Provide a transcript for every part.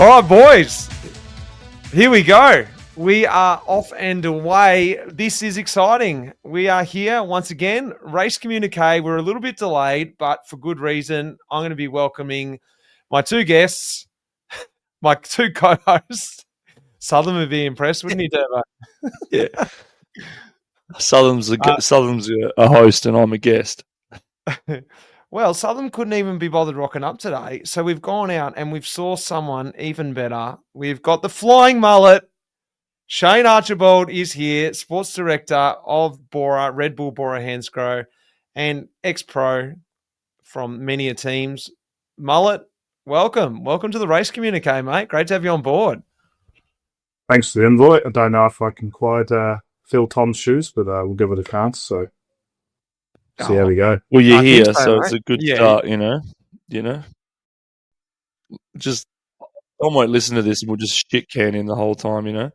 All right, boys. Here we go. We are off and away. This is exciting. We are here once again. Race Communique. We're a little bit delayed, but for good reason. I'm going to be welcoming my two guests, my two co-hosts. Southam would be impressed, wouldn't he, Derbo? Yeah. Southam's a host and I'm a guest. Well, Southam couldn't even be bothered rocking up today. So we've gone out and we've saw someone even better. We've got the Flying Mullet. Shane Archbold is here, sports director of Red Bull Bora Hansgrohe, and ex-pro from many a teams. Mullet, welcome. Welcome to the Race Communique, mate. Great to have you on board. Thanks for the invite. I don't know if I can quite fill Tom's shoes, but we'll give it a chance. So see how we go. Well, you're here, so it's a good start, you know. Just Tom won't listen to this and we'll just shit can him the whole time, you know.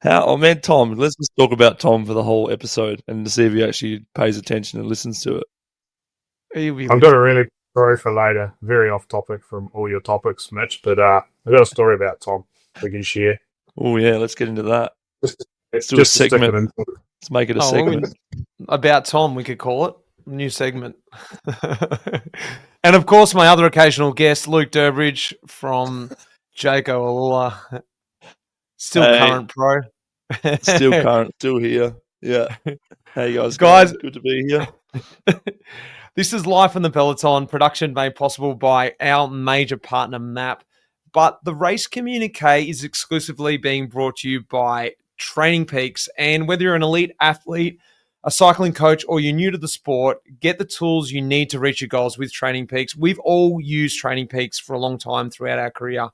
Tom, let's just talk about Tom for the whole episode and to see if he actually pays attention and listens to it. I've got a really good story for later, very off topic from all your topics, Mitch, but I've got a story about Tom we can share. Oh yeah, let's get into that. Let's do a segment. Let's make it a segment. About Tom, we could call it. New segment. And of course, my other occasional guest, Luke Durbridge from Jaco Alula. Still current pro. Still current, still here. Yeah. Hey guys, good to be here. This is Life in the Peloton, production made possible by our major partner MAAP. But the Race Communique is exclusively being brought to you by Training Peaks. And whether you're an elite athlete, a cycling coach, or you're new to the sport, get the tools you need to reach your goals with Training Peaks. We've all used Training Peaks for a long time throughout our career.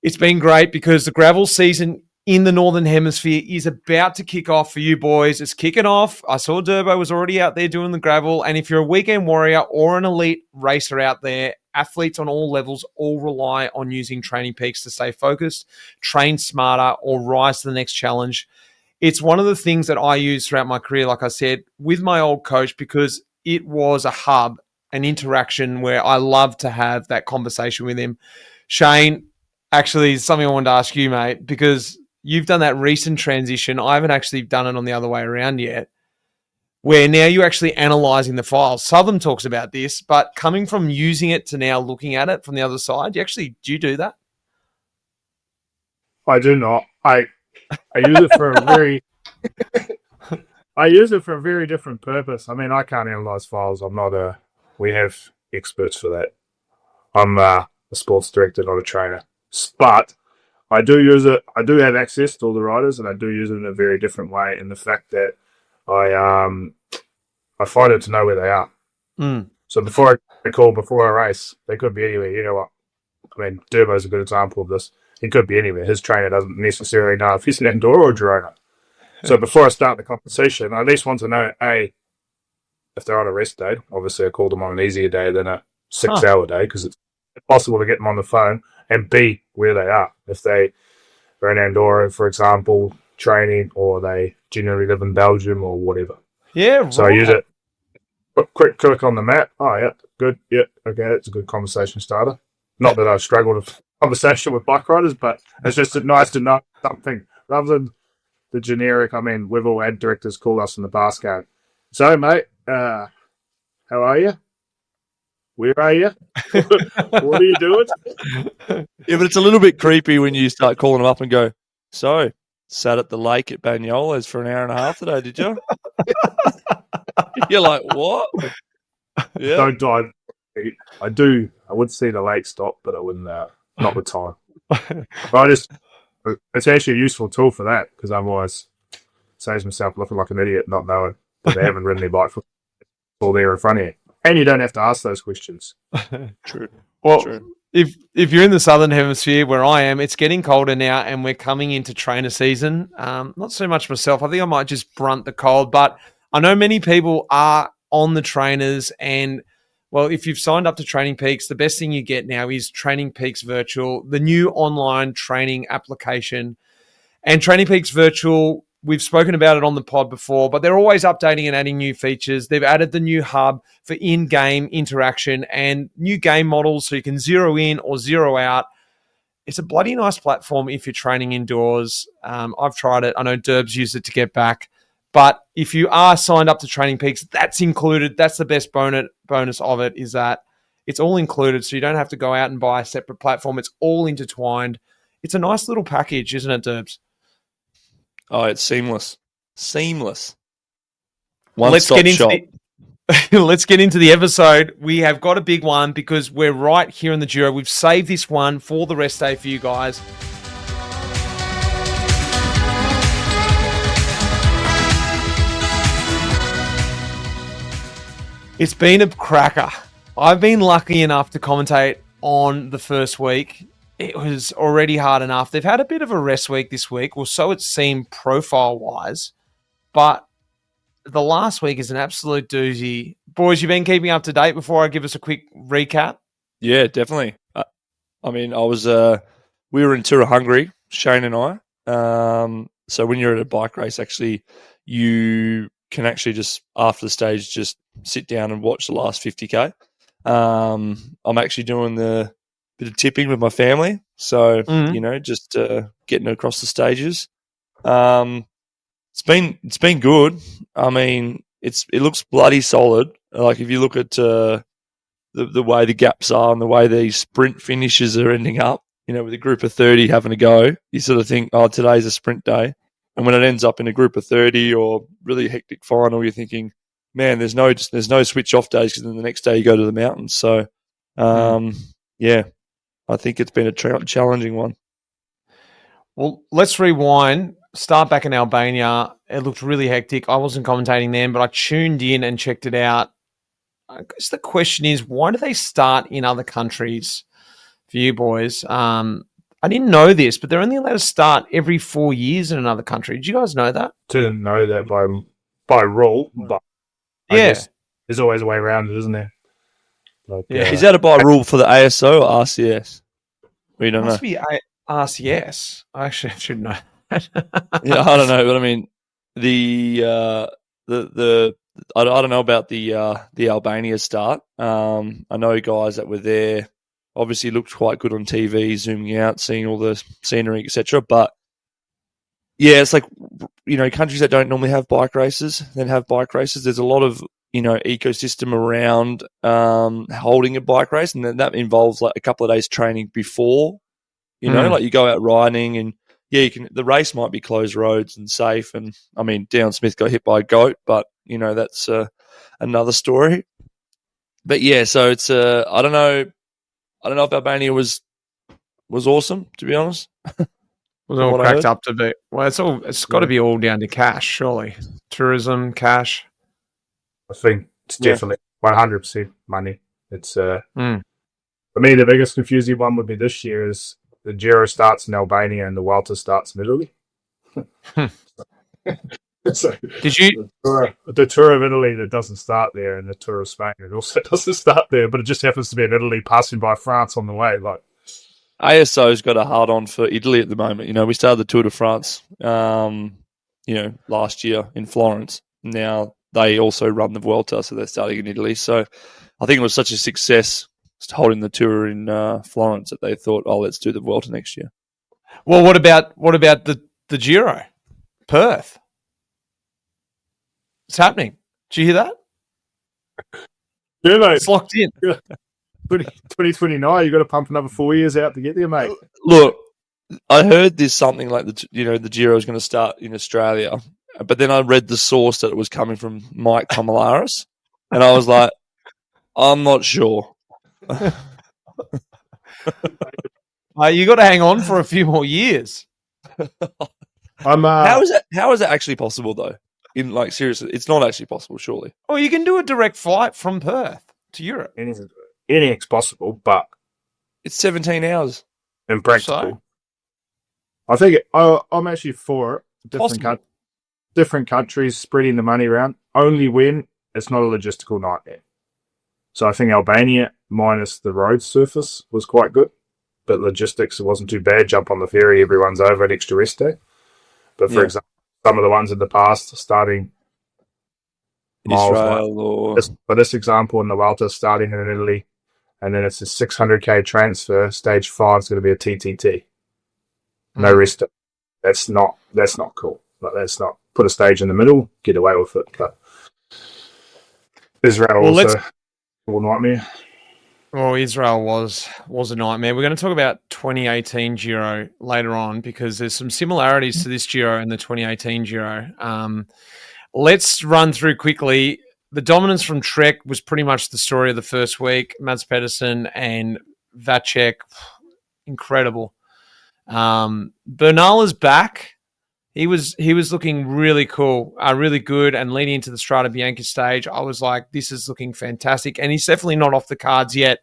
It's been great because the gravel season in the Northern Hemisphere is about to kick off for you boys. It's kicking off. I saw Durbo was already out there doing the gravel. And if you're a weekend warrior or an elite racer out there, athletes on all levels all rely on using Training Peaks to stay focused, train smarter, or rise to the next challenge. It's one of the things that I use throughout my career, like I said, with my old coach, because it was a hub, an interaction where I love to have that conversation with him. Shane, actually, something I wanted to ask you, mate, because you've done that recent transition. I haven't actually done it on the other way around yet, where now you're actually analyzing the files. Southam talks about this, but coming from using it to now looking at it from the other side, do you do that? I do not. I use it for a very different purpose. I mean, I can't analyze files. We have experts for that. I'm a sports director, not a trainer. But I do use it. I do have access to all the riders, and I do use it in a very different way in the fact that I find it to know where they are. Mm. So before a race, they could be anywhere. You know what? I mean, Durbo's a good example of this. He could be anywhere. His trainer doesn't necessarily know if he's an Andorra or Girona. So before I start the conversation, I at least want to know, A, if they're on a rest day. Obviously, I call them on an easier day than a 6-hour day because it's impossible to get them on the phone. And B, where they are. If they are in Andorra, for example, training, or they generally live in Belgium or whatever. Yeah, right. So I use it. Quick click on the map. Oh, yeah, good. Yeah, okay, that's a good conversation starter. Not that I've struggled with conversation with bike riders, but it's just nice to know something rather than the generic. I mean, we've all had directors call us in the past going, so, mate, how are you? Where are you? What are you doing? Yeah, but it's a little bit creepy when you start calling them up and go, so, sat at the lake at Banyola's for an hour and a half today, did you? You're like, what? Yeah. Don't dive. I would see the lake stop, but I wouldn't, not the time. But it's actually a useful tool for that because otherwise it saves myself looking like an idiot not knowing that they haven't ridden their bike for all there in front of you. And you don't have to ask those questions. True. Well, True. If you're in the Southern Hemisphere where I am, it's getting colder now and we're coming into trainer season. Not so much myself. I think I might just brunt the cold, but I know many people are on the trainers and, well, if you've signed up to Training Peaks, the best thing you get now is Training Peaks Virtual, the new online training application. And Training Peaks Virtual We've spoken about it on the pod before, but they're always updating and adding new features. They've added the new hub for in-game interaction and new game models so you can zero in or zero out. It's a bloody nice platform if you're training indoors. I've tried it. I know Durbs used it to get back. But if you are signed up to Training Peaks, that's included. That's the best bonus of it, is that it's all included, so you don't have to go out and buy a separate platform. It's all intertwined. It's a nice little package, isn't it, Durbs? Oh, it's seamless. Seamless. Let's One-stop shop. Let's get into the episode. We have got a big one because we're right here in the Giro. We've saved this one for the rest day for you guys. It's been a cracker. I've been lucky enough to commentate on the first week. It was already hard enough. They've had a bit of a rest week this week, or so it seemed profile-wise. But the last week is an absolute doozy. Boys, you've been keeping up to date before I give us a quick recap? Yeah, definitely. I mean, we were in Tour of Hungary, Shane and I. So when you're at a bike race, actually, you can actually just, after the stage, just sit down and watch the last 50K. I'm actually doing the bit of tipping with my family. So, just getting across the stages. It's been good. I mean, it looks bloody solid. Like if you look at the way the gaps are and the way these sprint finishes are ending up, with a group of 30 having to go, you sort of think, oh, today's a sprint day. And when it ends up in a group of 30 or really hectic final, you're thinking, man, there's no switch off days because then the next day you go to the mountains. So, yeah, I think it's been a challenging one. Well, let's rewind. Start back in Albania. It looked really hectic. I wasn't commentating then, but I tuned in and checked it out. I guess the question is, why do they start in other countries for you boys? I didn't know this, but they're only allowed to start every 4 years in another country. Did you guys know that? Didn't know that by rule, but I guess there's always a way around it, isn't there? Like, Is that a by rule for the ASO or RCS? We don't know. Must be RCS. I actually should know. Yeah, I don't know, but I mean, I don't know about the Albania start. I know guys that were there obviously looked quite good on TV, zooming out, seeing all the scenery, etc. But yeah, it's like, countries that don't normally have bike races then have bike races. There's a lot of ecosystem around holding a bike race, and then that involves like a couple of days training before. Like you go out riding and. Yeah, the race might be closed roads and safe. And I mean, Down Smith got hit by a goat, but that's another story. But yeah, so it's I don't know if Albania was awesome, to be honest. Was all cracked up to be. Well, it's got to be all down to cash, surely. Tourism, cash. I think it's definitely 100% money. It's for me, the biggest confusing one would be this year is the Giro starts in Albania and the Vuelta starts in Italy. So the Tour of Italy that doesn't start there, and the Tour of Spain it also doesn't start there, but it just happens to be in Italy, passing by France on the way. Like ASO's got a hard on for Italy at the moment. We started the Tour de France, last year in Florence. Now they also run the Vuelta, so they're starting in Italy. So I think it was such a success holding the tour in Florence that they thought, oh, let's do the Vuelta next year. Well, what about the Giro? Perth. It's happening. Did you hear that? Yeah, mate. It's locked in. 2029, you've got to pump another 4 years out to get there, mate. Look, I heard there's something like the Giro is going to start in Australia, but then I read the source that it was coming from Mike Tomalaris, and I was like, I'm not sure. You got to hang on for a few more years. How is that actually possible though? Seriously, it's not actually possible, surely. Well, you can do a direct flight from Perth to Europe. Anything's possible, but it's 17 hours. Impractical. So? I think I'm actually for it. Different countries spreading the money around, only when it's not a logistical nightmare. So I think Albania, minus the road surface, was quite good. But logistics, it wasn't too bad. Jump on the ferry, everyone's over, an extra rest day. But for example, some of the ones in the past, starting miles. Israel or For this example, in the Vuelta, starting in Italy, and then it's a 600k transfer. Stage 5 is going to be a TTT. No rest. That's not cool. Like, that's not put a stage in the middle, get away with it. But Israel also will nightmare. Well, Israel was a nightmare. We're going to talk about 2018 Giro later on because there's some similarities to this Giro and the 2018 Giro. Let's run through quickly. The dominance from Trek was pretty much the story of the first week. Mads Pedersen and Vacek, incredible. Bernal is back. He was looking really cool, really good, and leading into the Strade Bianche stage, I was like, this is looking fantastic, and he's definitely not off the cards yet.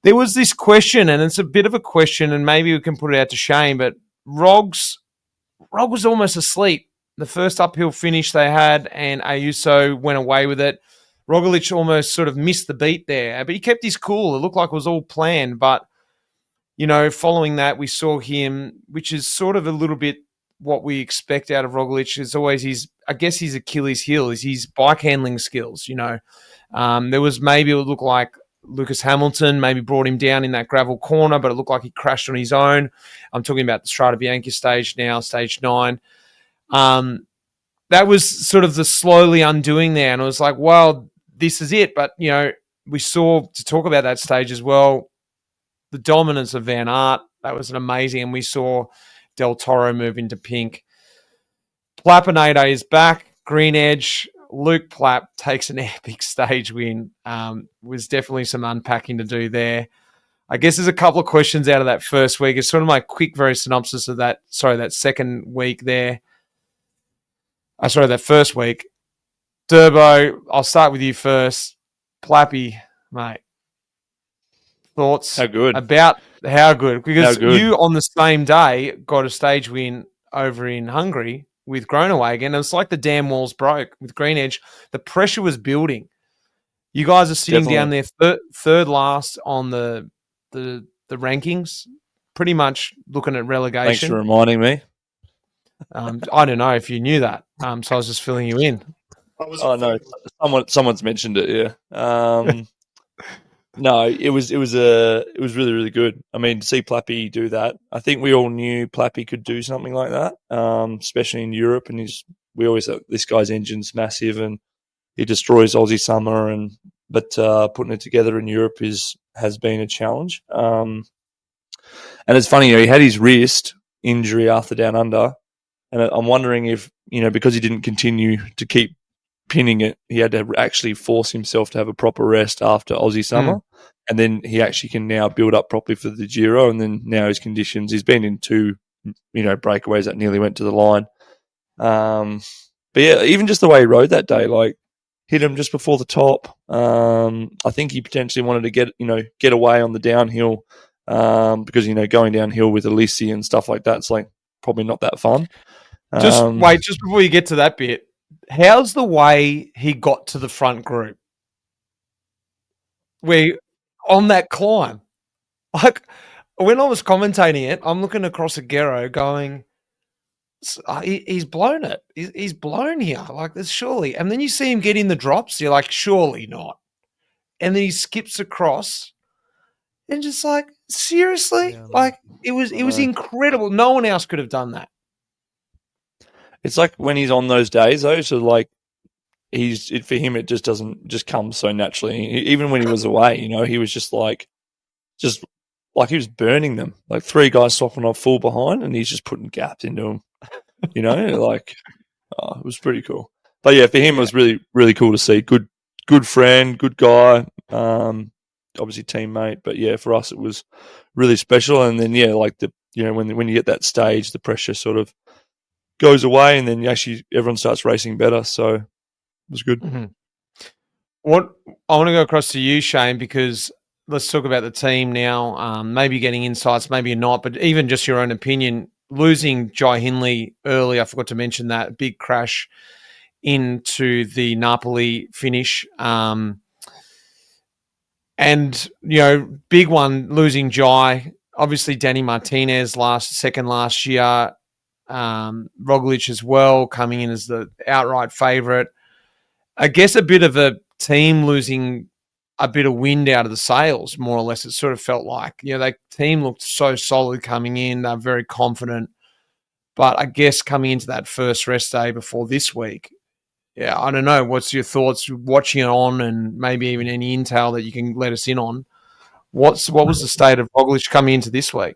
There was this question, and it's a bit of a question, and maybe we can put it out to Shane, but Rog was almost asleep. The first uphill finish they had, and Ayuso went away with it. Roglič almost sort of missed the beat there, but he kept his cool. It looked like it was all planned, but, you know, following that, we saw him, which is sort of a little bit what we expect out of Roglič. Is always his Achilles heel is his bike handling skills, you know. There was maybe it would look like Lucas Hamilton maybe brought him down in that gravel corner, but it looked like he crashed on his own. I'm talking about the Strade Bianche stage now, stage 9. That was sort of the slowly undoing there. And I was like, well, this is it. But, you know, we saw, to talk about that stage as well, the dominance of Van Aert. That was an amazing. And we saw Del Toro move into pink. Plappinator is back. Green Edge. Luke Plapp takes an epic stage win. Was definitely some unpacking to do there. I guess there's a couple of questions out of that first week. It's sort of my quick, very synopsis of that. Sorry, that second week there. That first week. Durbo, I'll start with you first. Plappy, mate. Thoughts? How good? About how good? Because you on the same day got a stage win over in Hungary with Groenewegen, and it's like the damn walls broke with Green Edge. The pressure was building. You guys are sitting down there third last on the rankings, pretty much looking at relegation. Thanks for reminding me. I don't know if you knew that, so I was just filling you in. Oh no, someone's mentioned it. Yeah. No, it was really, really good. I mean, to see Plappy do that, I think we all knew Plappy could do something like that, especially in Europe. And we always thought this guy's engine's massive and he destroys Aussie summer. But putting it together in Europe has been a challenge. And it's funny, you know, he had his wrist injury after Down Under, and I'm wondering if, you know, because he didn't continue to keep pinning it, he had to actually force himself to have a proper rest after Aussie summer, and then he actually can now build up properly for the Giro. And then now his conditions, he's been in 2, you know, breakaways that nearly went to the line. But yeah, even just the way he rode that day, like hit him just before the top. I think he potentially wanted to get away on the downhill because, you know, going downhill with Alisi and stuff like that's like probably not that fun. Just before you get to that bit, how's the way he got to the front group? On that climb, like when I was commentating it, I'm looking across at Giro going, he's blown it. He's blown here. Like, there's surely. And then you see him get in the drops. You're like, surely not. And then he skips across and just like, seriously? Yeah, like, it was incredible. No one else could have done that. It's like when he's on those days, though, so like for him, it just doesn't just come so naturally. Even when he was away, you know, he was just like he was burning them. Like 3 guys swapping off full behind, and he's just putting gaps into them. You know, like it was pretty cool. But yeah, for him, it was really, really cool to see. Good friend, good guy, obviously teammate. But yeah, for us, it was really special. And then yeah, like when you get that stage, the pressure sort of goes away, and then actually everyone starts racing better. So it was good. Mm-hmm. What I want to go across to you, Shane, because let's talk about the team now. Maybe getting insights, maybe not, but even just your own opinion. Losing Jai Hindley early, I forgot to mention that big crash into the Napoli finish, and you know, big one losing Jai. Obviously, Danny Martinez second last year. Roglič as well, coming in as the outright favourite. I guess a bit of a team losing a bit of wind out of the sails, more or less. It sort of felt like, that team looked so solid coming in. They're very confident. But I guess coming into that first rest day before this week, I don't know. What's your thoughts watching it on, and maybe even any intel that you can let us in on? What was the state of Roglič coming into this week?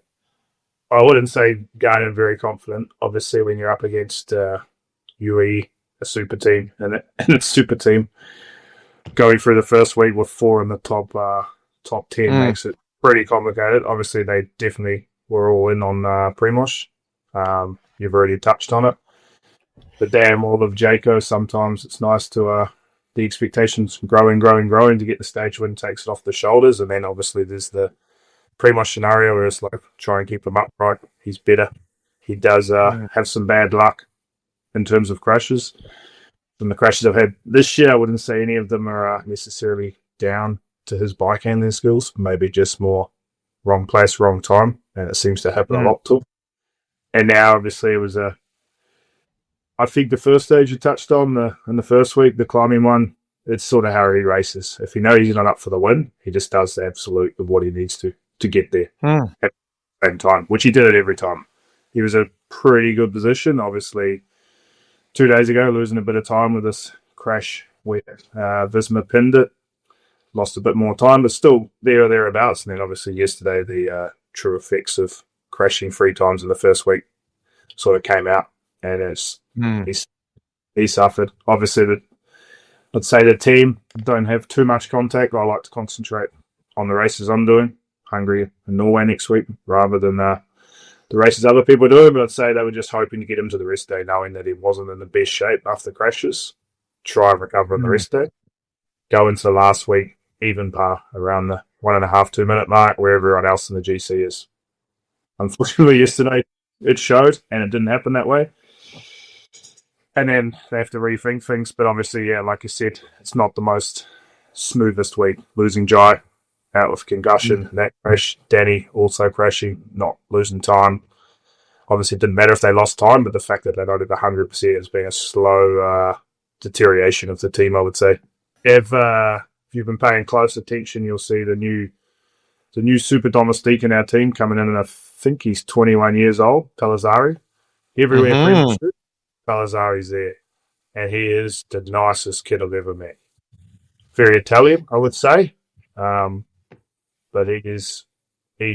I wouldn't say going in very confident. Obviously, when you're up against UE, a super team, and it's super team, going through the first week with 4 in the top 10 makes it pretty complicated. Obviously, they definitely were all in on Primoz. You've already touched on it. The damn all of Jaco, sometimes it's nice to the expectations growing to get the stage win, takes it off the shoulders. And then obviously there's the Primoz scenario where it's like, try and keep him upright. He's better. He does have some bad luck in terms of crashes. From the crashes I've had this year, I wouldn't say any of them are necessarily down to his bike handling skills. Maybe just more wrong place, wrong time. And it seems to happen a lot to him. And now, obviously, it was I think the first stage you touched on in the first week, the climbing one, it's sort of how he races. If he knows he's not up for the win, he just does the absolute of what he needs to get there at the same time, which he did it every time. He was a pretty good position. Obviously, 2 days ago, losing a bit of time with this crash where Visma pinned it, lost a bit more time, but still there or thereabouts. And then obviously yesterday, the true effects of crashing 3 times in the first week sort of came out, and he suffered. Obviously, I'd say the team don't have too much contact. I like to concentrate on the races I'm doing, Hungary and Norway next week, rather than the races other people are doing. But I'd say they were just hoping to get him to the rest day, knowing that he wasn't in the best shape after the crashes. Try and recover on the rest day. Go into the last week, even par, around the 1.5, 2 minute mark, where everyone else in the GC is. Unfortunately, yesterday it showed, and it didn't happen that way. And then they have to rethink things. But obviously, like I said, it's not the most smoothest week. Losing Jai out with concussion, that crash. Danny also crashing, not losing time. Obviously, it didn't matter if they lost time, but the fact that they're not at 100% has been a slow deterioration of the team, I would say. If you've been paying close attention, you'll see the new super domestique in our team coming in, and I think he's 21 years old, Pellizzari. Everywhere Pellizzari's there, and he is the nicest kid I've ever met. Very Italian, I would say, but he's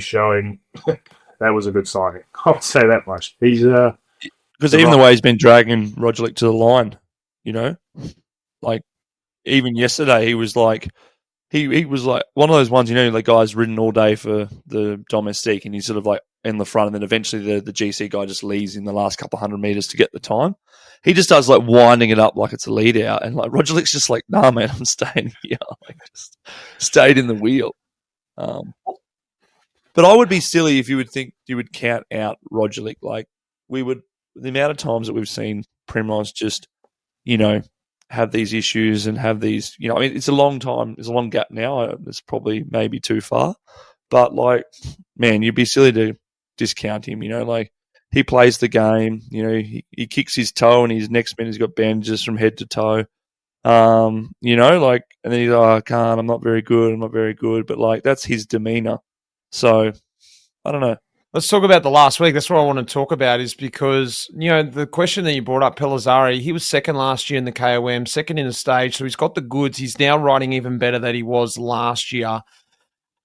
showing that was a good signing. I would say that much. He's because even the way he's been dragging Roglič to the line, like even yesterday, he was like one of those ones, the guy's ridden all day for the domestique, and he's sort of like in the front, and then eventually the GC guy just leaves in the last couple 100 meters to get the time. He just does like winding it up like it's a lead out, and like Roglič's just like, nah, man, I'm staying here. Like just stayed in the wheel. But I would be silly if you would think you would count out Roglič. Like we would, the amount of times that we've seen Primoz just, have these issues and have these, it's a long time. It's a long gap now. It's probably maybe too far. But, like, man, you'd be silly to discount him, like he plays the game, he kicks his toe and his next minute he's got bandages from head to toe, and then he's I can't, I'm not very good. But, like, that's his demeanour. So, I don't know. Let's talk about the last week. That's what I want to talk about, is because, the question that you brought up, Pellizzari, he was second last year in the KOM, second in the stage, so he's got the goods. He's now riding even better than he was last year.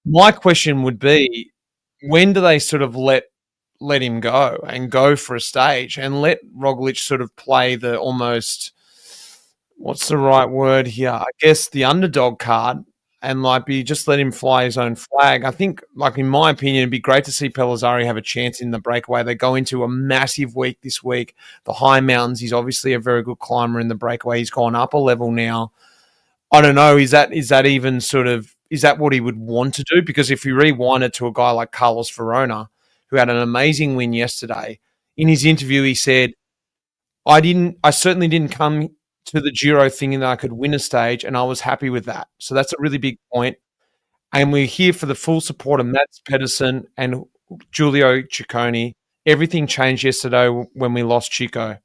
My question would be, when do they sort of let him go and go for a stage and let Roglič sort of play the almost, what's the right word here? I guess the underdog card, and just let him fly his own flag. I think, in my opinion, it'd be great to see Pellizzari have a chance in the breakaway. They go into a massive week this week. The high mountains, he's obviously a very good climber in the breakaway. He's gone up a level now. I don't know, is that even sort of, is that what he would want to do? Because if you rewind it to a guy like Carlos Verona, who had an amazing win yesterday, in his interview he said, I certainly didn't come to the Giro thinking that I could win a stage, and I was happy with that. So that's a really big point. And we're here for the full support of Mats Pedersen and Giulio Ciccone everything changed yesterday when we lost Chico.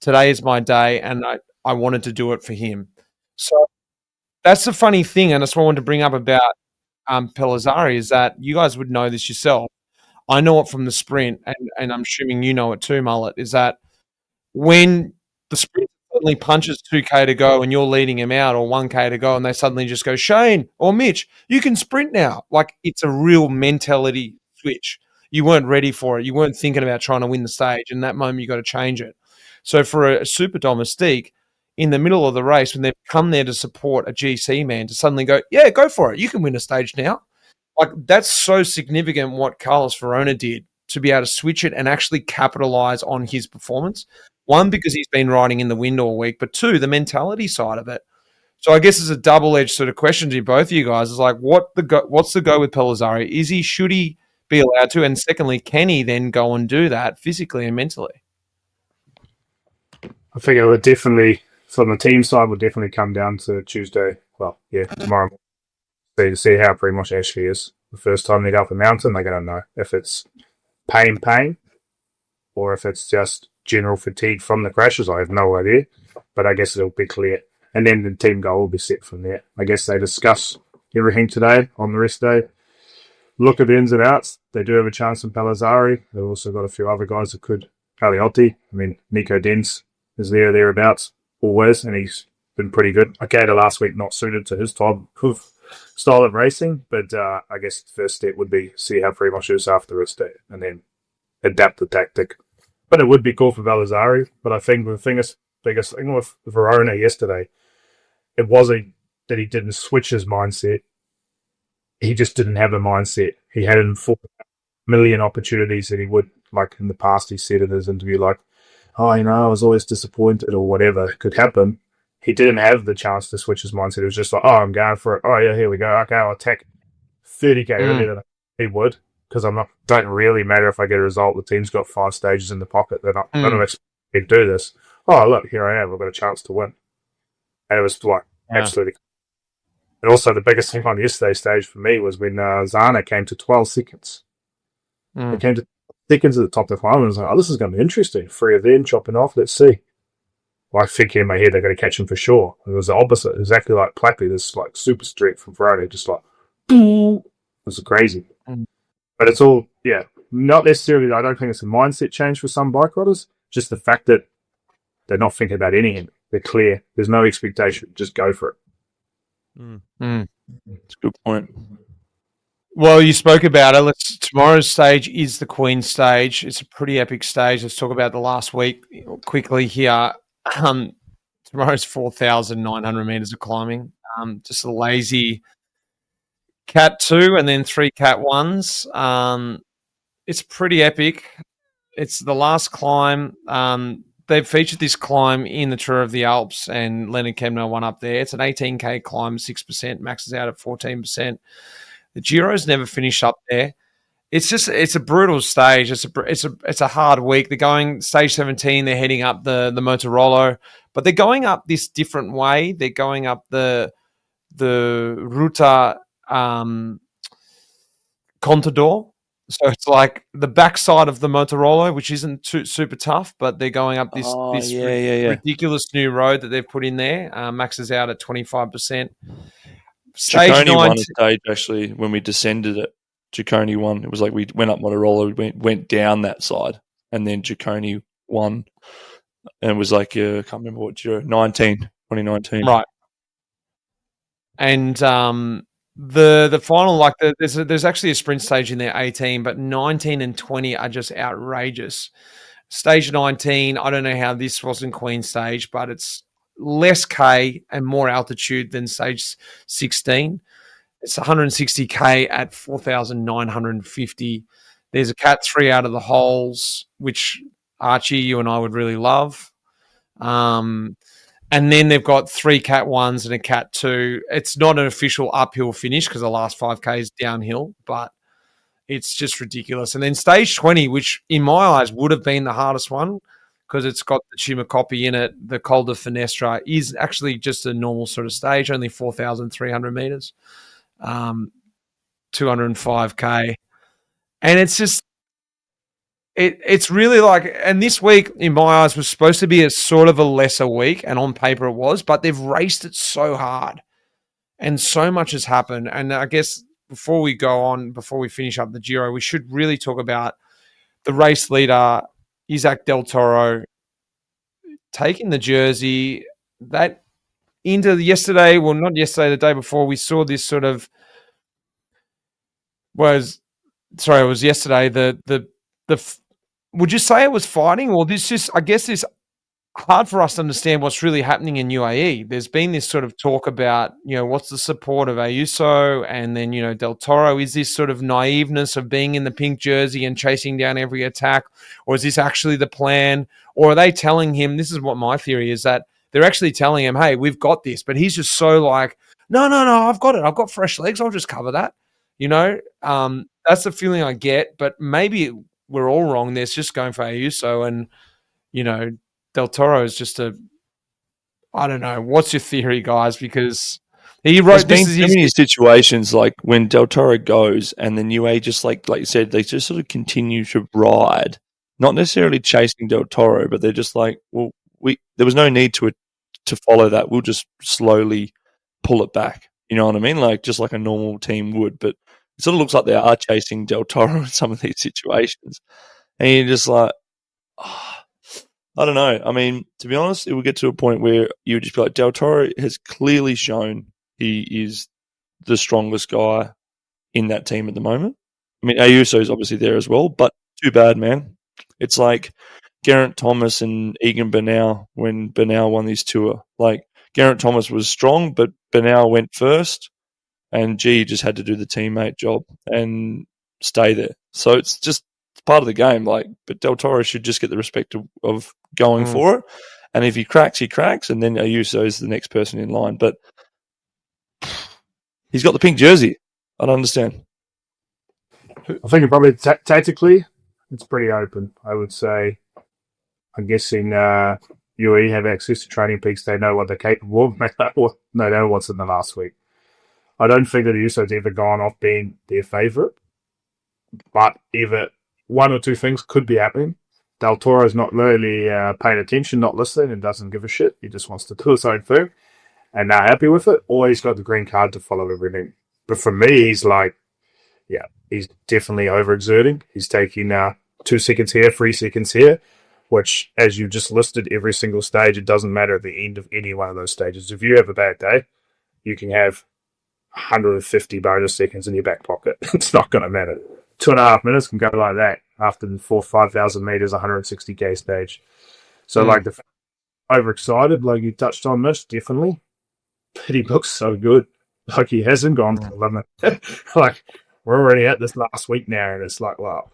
Today is my day, and I wanted to do it for him. So that's the funny thing, and that's what I wanted to bring up about Pellizzari, is that you guys would know this yourself. I know it from the sprint, and I'm assuming you know it too, Mullet, is that when the sprint suddenly punches 2K to go and you're leading him out, or 1K to go, and they suddenly just go, Shane or Mitch, you can sprint now. Like, it's a real mentality switch. You weren't ready for it. You weren't thinking about trying to win the stage. And that moment, you got to change it. So for a super domestique, in the middle of the race, when they've come there to support a GC man, to suddenly go, yeah, go for it. You can win a stage now. Like, that's so significant what Carlos Verona did, to be able to switch it and actually capitalize on his performance. One, because he's been riding in the wind all week, but two, the mentality side of it. So I guess it's a double-edged sort of question to both of you guys. It's like, what's the go with Pellizzari? Should he be allowed to? And secondly, can he then go and do that physically and mentally? I think it would definitely, from the team side, would definitely come down to Tuesday. Well, yeah, tomorrow. To see how Primoz actually is. The first time they go up the mountain, they're going to know if it's pain, or if it's just general fatigue from the crashes. I have no idea, but I guess it'll be clear. And then the team goal will be set from there. I guess they discuss everything today on the rest day. Look at the ins and outs. They do have a chance in Pellizzari. They've also got a few other guys that could. Paliotti. I mean, Nico Dens is thereabouts always, and he's been pretty good. Okay, the last week not suited to his type of style of racing, but I guess the first step would be see how Primoz is after his day, and then adapt the tactic. But it would be cool for Pellizzari. But I think the biggest thing with Verona yesterday, it wasn't that he didn't switch his mindset. He just didn't have a mindset. He had 4 million opportunities that he would, like in the past, he said in his interview, like, oh, I was always disappointed or whatever could happen. He didn't have the chance to switch his mindset. It was just like, oh, I'm going for it. Oh, yeah, here we go. Okay, I'll attack 30K earlier than he would, because don't really matter if I get a result. The team's got 5 stages in the pocket. They're not going to expect me to do this. Oh, look, here I am. I've got a chance to win. And it was like absolutely. And also the biggest thing on yesterday's stage for me was when Zana came to 12 seconds. They came to 12 seconds at the top of the climb, and I was like, oh, this is going to be interesting. 3 of them chopping off. Let's see. Well, I think in my head they're going to catch him for sure. It was the opposite, exactly like Plappy, this like super streak from Friday, just like, boom. It was crazy. But it's all, not necessarily, I don't think it's a mindset change for some bike riders, just the fact that they're not thinking about anything. They're clear. There's no expectation. Just go for it. That's a good point. Well, you spoke about it. Tomorrow's stage is the Queen stage. It's a pretty epic stage. Let's talk about the last week quickly here. Tomorrow's 4,900 meters of climbing. Just a lazy Cat 2 and then 3 Cat 1s. It's pretty epic. It's the last climb. They've featured this climb in the Tour of the Alps, and Leonard Kemner won up there. It's an 18K climb, 6%, maxes out at 14%. The Giro's never finished up there. It's a brutal stage. It's a hard week. They're going stage 17. They're heading up the Motorolo, but they're going up this different way. They're going up the Ruta Contador. So it's like the backside of the Motorolo, which isn't super tough, but they're going up this ridiculous new road that they've put in there. Maxes out at 25%. Ciccone won a stage, actually, when we descended it. Ciccone won. It was like we went up Motorolo, we went down that side, and then Ciccone won. And it was like, I can't remember what year, 2019. Right. And the final, like there's actually a sprint stage in there, 18, but 19 and 20 are just outrageous. Stage 19, I don't know how this wasn't Queen stage, but it's less K and more altitude than stage 16. It's 160K at 4,950. There's a Cat 3 out of the holes, which Archie, you and I would really love. And then they've got 3 Cat 1s and a Cat 2. It's not an official uphill finish because the last 5K is downhill, but it's just ridiculous. And then stage 20, which in my eyes would have been the hardest one because it's got the Chimacopi in it, the Col de Finestra, is actually just a normal sort of stage, only 4,300 meters, 205K. And it's just, It's really like, and this week in my eyes was supposed to be a sort of a lesser week, and on paper it was, but they've raced it so hard, and so much has happened. And I guess before we finish up the Giro, we should really talk about the race leader, Isaac Del Toro, taking the jersey. That into yesterday, well, not yesterday, the day before, we saw this sort of it was yesterday. Would you say it was fighting, or this just, I guess, this hard for us to understand what's really happening in UAE. There's been this sort of talk about, what's the support of Ayuso, and then, Del Toro. Is this sort of naiveness of being in the pink jersey and chasing down every attack, or is this actually the plan? Or are they telling him, this is what my theory is, that they're actually telling him, hey, we've got this, but he's just so like, no, I've got it. I've got fresh legs. I'll just cover that. That's the feeling I get, but maybe we're all wrong. There's just going for Ayuso, and, Del Toro is just I don't know. What's your theory, guys? Because he wrote There's been so many situations like when Del Toro goes and then UA just like you said, they just sort of continue to ride, not necessarily chasing Del Toro, but they're just like, well, there was no need to follow that. We'll just slowly pull it back. You know what I mean? Like just like a normal team would, but it sort of looks like they are chasing Del Toro in some of these situations. And you're just like, I don't know. I mean, to be honest, it will get to a point where you would just be like, Del Toro has clearly shown he is the strongest guy in that team at the moment. I mean, Ayuso is obviously there as well, but too bad, man. It's like Geraint Thomas and Egan Bernal when Bernal won his tour. Like, Geraint Thomas was strong, but Bernal went first, and G just had to do the teammate job and stay there. So it's just part of the game, but Del Toro should just get the respect of going for it. And if he cracks, and then Ayuso is the next person in line. But he's got the pink jersey. I don't understand. I think probably tactically, it's pretty open, I would say. I'm guessing UE have access to training peaks. They know what they're capable of. No, they know what's in the last week. I don't think that Ayuso's ever gone off being their favourite. But either one or two things could be happening. Del Toro's not really paying attention, not listening, and doesn't give a shit. He just wants to do his own thing, and not happy with it. Or he's got the green card to follow everything. But for me, he's he's definitely overexerting. He's taking 2 seconds here, 3 seconds here, which, as you just listed, every single stage, it doesn't matter at the end of any one of those stages. If you have a bad day, you can have 150 bonus seconds in your back pocket. It's not going to matter. 2.5 minutes can go like that after the 5,000 meters, 160k stage. So, the overexcited, like you touched on, Mish, definitely. But he looks so good. Like he hasn't gone to the limit. We're already at this last week now, and it's like, wow,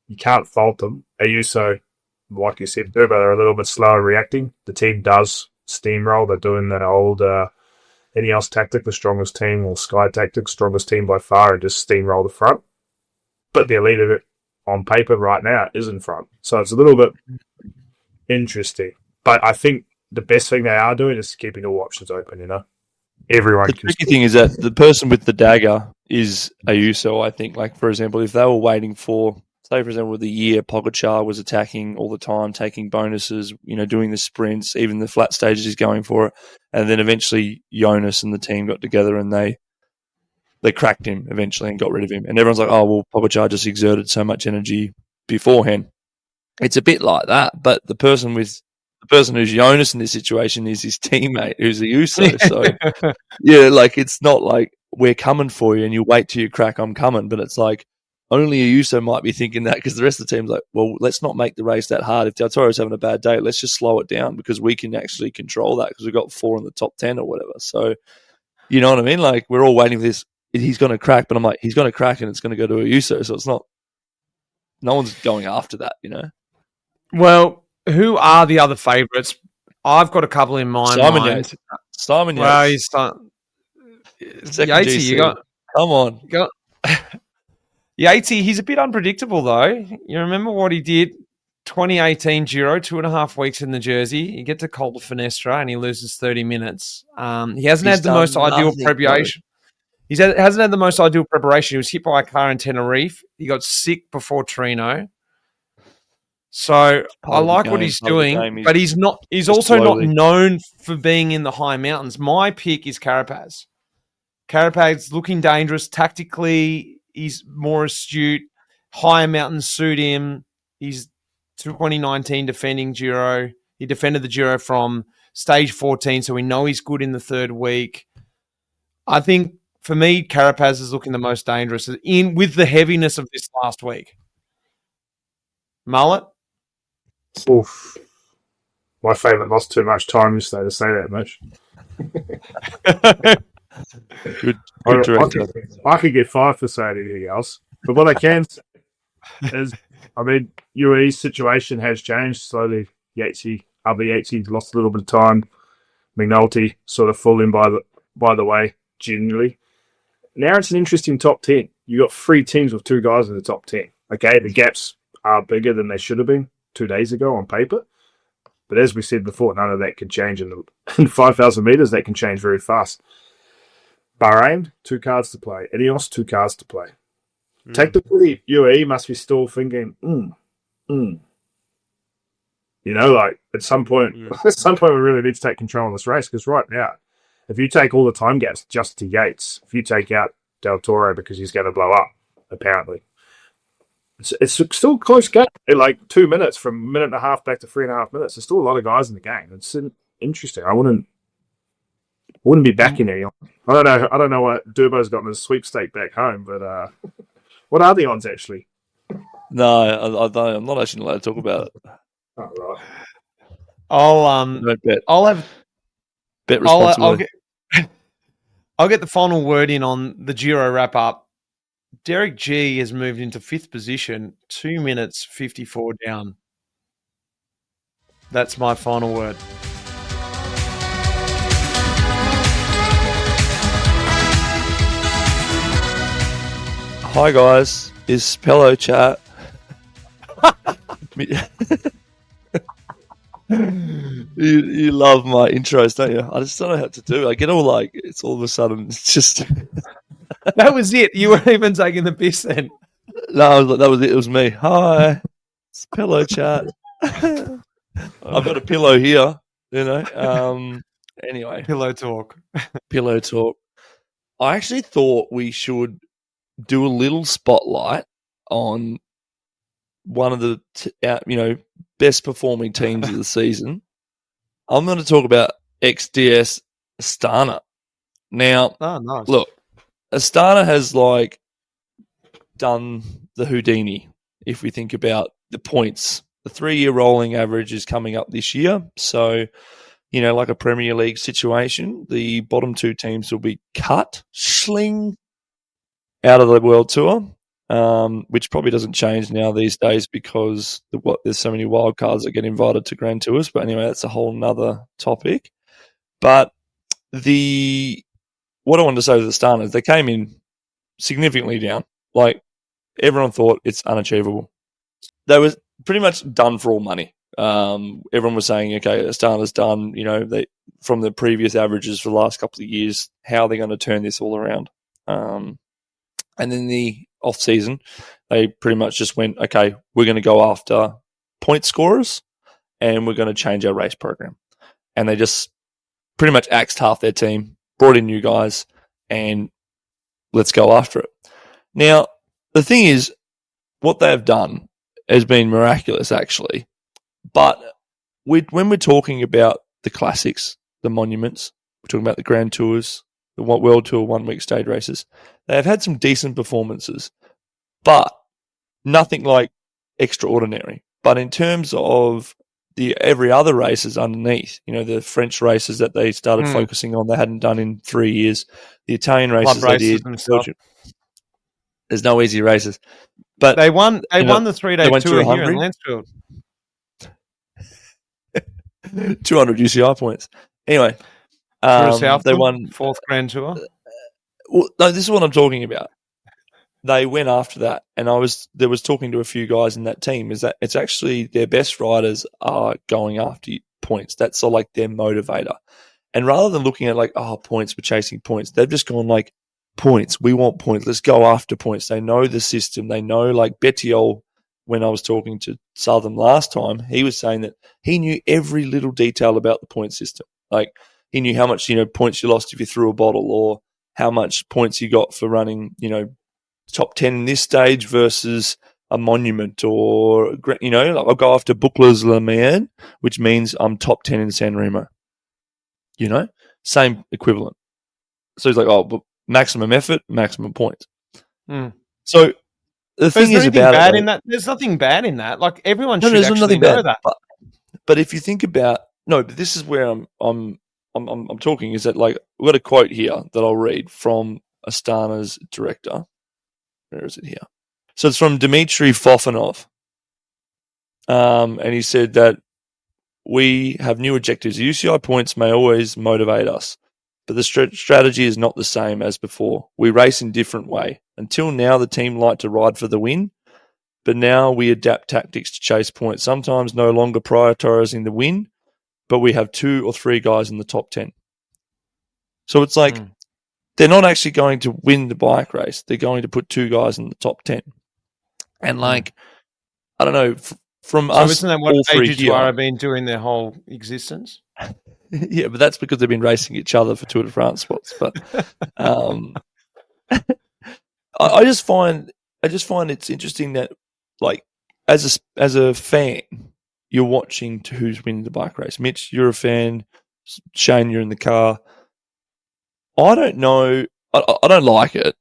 you can't fault them. Ayuso, like you said, they're a little bit slower reacting. The team does steamroll. They're doing the old Ineos tactic, the strongest team, or Sky tactic, strongest team by far, and just steamroll the front. But the elite of it on paper right now is in front. So it's a little bit interesting. But I think the best thing they are doing is keeping all options open, Everyone The tricky thing is that the person with the dagger is Ayuso, I think. Like, for example, if they were waiting for, say, for example, the year Pogacar was attacking all the time, taking bonuses, doing the sprints, even the flat stages he's going for it. And then eventually Jonas and the team got together and they cracked him eventually and got rid of him. And everyone's like, oh, well, Pogacar just exerted so much energy beforehand. It's a bit like that, but the person who's Jonas in this situation is his teammate, who's Ayuso. So, yeah, it's not like we're coming for you and you wait till you crack, I'm coming. But it's like only Ayuso might be thinking that because the rest of the team's like, well, let's not make the race that hard. If Del Toro's having a bad day, let's just slow it down because we can actually control that because we've got 4 in the top 10 or whatever. So, you know what I mean? Like, we're all waiting for this. He's going to crack, but I'm like, he's going to crack and it's going to go to Ayuso. So it's not, no one's going after that, Well, who are the other favourites? I've got a couple in mind. Simon Yates. Well, he's Yatesy, you got. Come on. Yatesy, he's a bit unpredictable though. You remember what he did? 2018 Giro, 2.5 weeks in the jersey. You get to Col de Finestra and he loses 30 minutes. He hasn't had the most ideal preparation. He hasn't had the most ideal preparation. He was hit by a car in Tenerife. He got sick before Trino. So I Part of the like what game, he's part of the doing, game. but he's not. He's just also slowly. not known for being in the high mountains. My pick is Carapaz. Carapaz looking dangerous tactically. He's more astute. Higher mountains suit him. He's 2019 defending Giro. He defended the Giro from stage 14, so we know he's good in the third week. I think for me, Carapaz is looking the most dangerous with the heaviness of this last week. Mullet? Oof. My favourite lost too much time yesterday to say that much. Good director. I could get 5 for saying anything else. But what I can say is, I mean, UAE's situation has changed slowly. Yatesy lost a little bit of time. McNulty sort of falling by the way, generally. Now it's an interesting top 10. You got 3 teams with 2 guys in the top 10. Okay, the gaps are bigger than they should have been 2 days ago on paper. But as we said before, none of that can change in 5,000 metres. That can change very fast. Bahrain, 2 cards to play. Ineos, 2 cards to play. Tactically, UAE must be still thinking, You know, like at some point, we really need to take control of this race, because right now, if you take all the time gaps just to Yates, if you take out Del Toro because he's going to blow up, apparently, it's still a close game. Like 2 minutes, from a minute and a half back to 3.5 minutes. There's still a lot of guys in the game. It's interesting. I wouldn't be backing anyone. I don't know what Durbo's got in his sweepstake back home, but what are the odds actually? No, I don't. I'm not actually allowed to talk about it. Oh, right. Don't bet. I'll Bet responsibly. I'll get the final word in on the Giro wrap up. Derek G has moved into 5th position, 2 minutes 54 down. That's my final word. Hi guys, it's Pelo Chat. You love my intros, don't you? I just don't know how to do it. I get all like, it's all of a sudden, it's just... That was it. You weren't even taking the piss then. No, that was it. It was me. Hi, it's Pelo Chat. I've got a pillow here, you know. Anyway. Pillow talk. Pillow talk. I actually thought we should do a little spotlight on one of the best performing teams of the season. I'm going to talk about XDS Astana. Now, nice. Look, Astana has like done the Houdini. If we think about the points, the 3-year rolling average is coming up this year. So, you know, like a Premier League situation, the bottom 2 teams will be cut, out of the World Tour, which probably doesn't change now these days because there's so many wild cards that get invited to Grand Tours. But anyway, that's a whole nother topic. But what I wanted to say with the Astana is they came in significantly down. Like, everyone thought it's unachievable. They were pretty much done for all money. Everyone was saying, okay, Astana's done, you know, from the previous averages for the last couple of years, how are they going to turn this all around? And then the off-season, they pretty much just went, okay, we're going to go after point scorers and we're going to change our race program. And they just pretty much axed half their team, brought in new guys, and let's go after it. Now, the thing is, what they have done has been miraculous, actually. But when we're talking about the classics, the monuments, we're talking about the Grand Tours, the World Tour 1-week stage races, they have had some decent performances, but nothing like extraordinary. But in terms of every other races underneath, you know, the French races that they started focusing on, they hadn't done in 3 years, the Italian races they did, Belgium. There's no easy races. But they won the 3-day tour here in Lansfield. 200 UCI points. Anyway, they won 4th Grand Tour. Well, no, this is what I'm talking about. They went after that, and there was talking to a few guys in that team. Is that it's actually their best riders are going after points. That's sort of like their motivator. And rather than looking at like, oh, points, we're chasing points, they've just gone like, points, we want points. Let's go after points. They know the system. They know like Bettiol when I was talking to Southam last time, he was saying that he knew every little detail about the point system. Like, he knew how much, points you lost if you threw a bottle, or how much points you got for running, top 10 in this stage versus a monument, or, I'll go after Boucles Le Maine, which means I'm top 10 in San Remo. Same equivalent. So he's like, but maximum effort, maximum points. So the thing is about bad in that. There's nothing bad in that. Like, everyone should actually know that. But if you think about but this is where I'm talking, is that, like, we've got a quote here that I'll read from Astana's director. Where is it here? So it's from Dmitry Fofanov. And he said that we have new objectives. The UCI points may always motivate us, but the strategy is not the same as before. We race in a different way. Until now, the team liked to ride for the win, but now we adapt tactics to chase points, sometimes no longer prioritizing the win, but we have 2 or 3 guys in the top 10. So it's like they're not actually going to win the bike race. They're going to put 2 guys in the top 10. And, like, I don't know, from us, isn't that what AG2R have been doing their whole existence? Yeah, but that's because they've been racing each other for Tour de France spots. But I just find it's interesting that, like, as a fan, you're watching to who's winning the bike race. Mitch, you're a fan. Shane, you're in the car. I don't know. I don't like it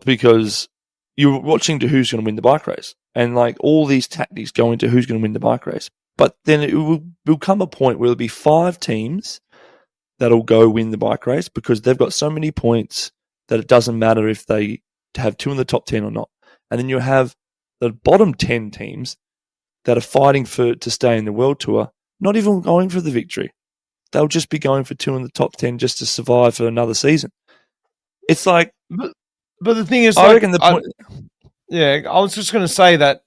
because you're watching to who's going to win the bike race, and, like, all these tactics go into who's going to win the bike race. But then it will come a point where there'll be 5 teams that'll go win the bike race because they've got so many points that it doesn't matter if they have 2 in the top 10 or not. And then you have the bottom 10 teams that are fighting to stay in the World Tour, not even going for the victory. They'll just be going for 2 in the top 10 just to survive for another season. It's like... But the thing is... I reckon the point... I was just going to say that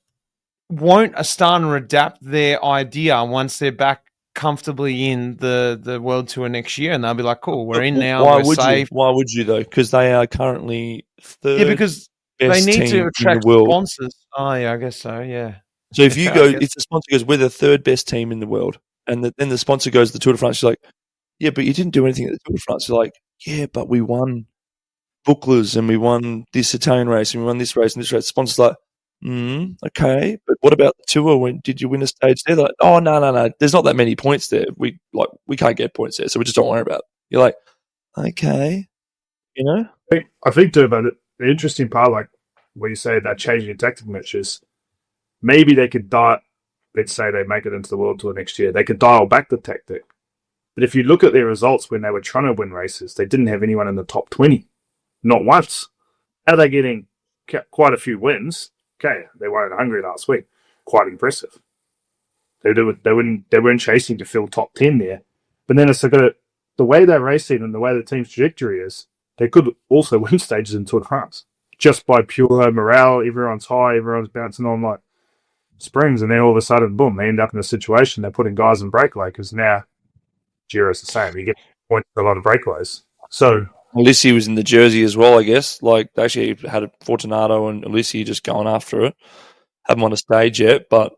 won't Astana adapt their idea once they're back comfortably in the World Tour next year, and they'll be like, cool, we're in now, we're safe. Why would you, though? Because they are currently 3rd. Yeah, because they need to attract sponsors. Oh, yeah, I guess so, yeah. So if you go, if the sponsor goes, we're the 3rd best team in the world, and then the sponsor goes to the Tour de France, you're like, yeah, but you didn't do anything at the Tour de France. You're like, yeah, but we won Boucles, and we won this Italian race, and we won this race and this race. The sponsor's like, okay, but what about the Tour? When did you win a stage there? They're like, oh, no, there's not that many points there. We can't get points there, so we just don't worry about it. You're like, okay, I think too, but the interesting part, like when you say that changing your tactic matches, maybe they could let's say they make it into the World Tour next year, they could dial back the tactic. But if you look at their results when they were trying to win races, they didn't have anyone in the top 20. Not once. How are they getting quite a few wins? Okay, they won in Hungary last week. Quite impressive. They weren't chasing to fill top 10 there. But then it's the way they're racing and the way the team's trajectory is, they could also win stages in Tour de France. Just by pure morale, everyone's high, everyone's bouncing on like springs, and then all of a sudden, boom, they end up in a situation, they're putting guys in breakaway, because now Giro's the same. You get points for a lot of breakaways. So Ulissi was in the jersey as well, I guess. Like, they actually had Fortunato and Ulissi just going after it. Haven't won a stage yet, but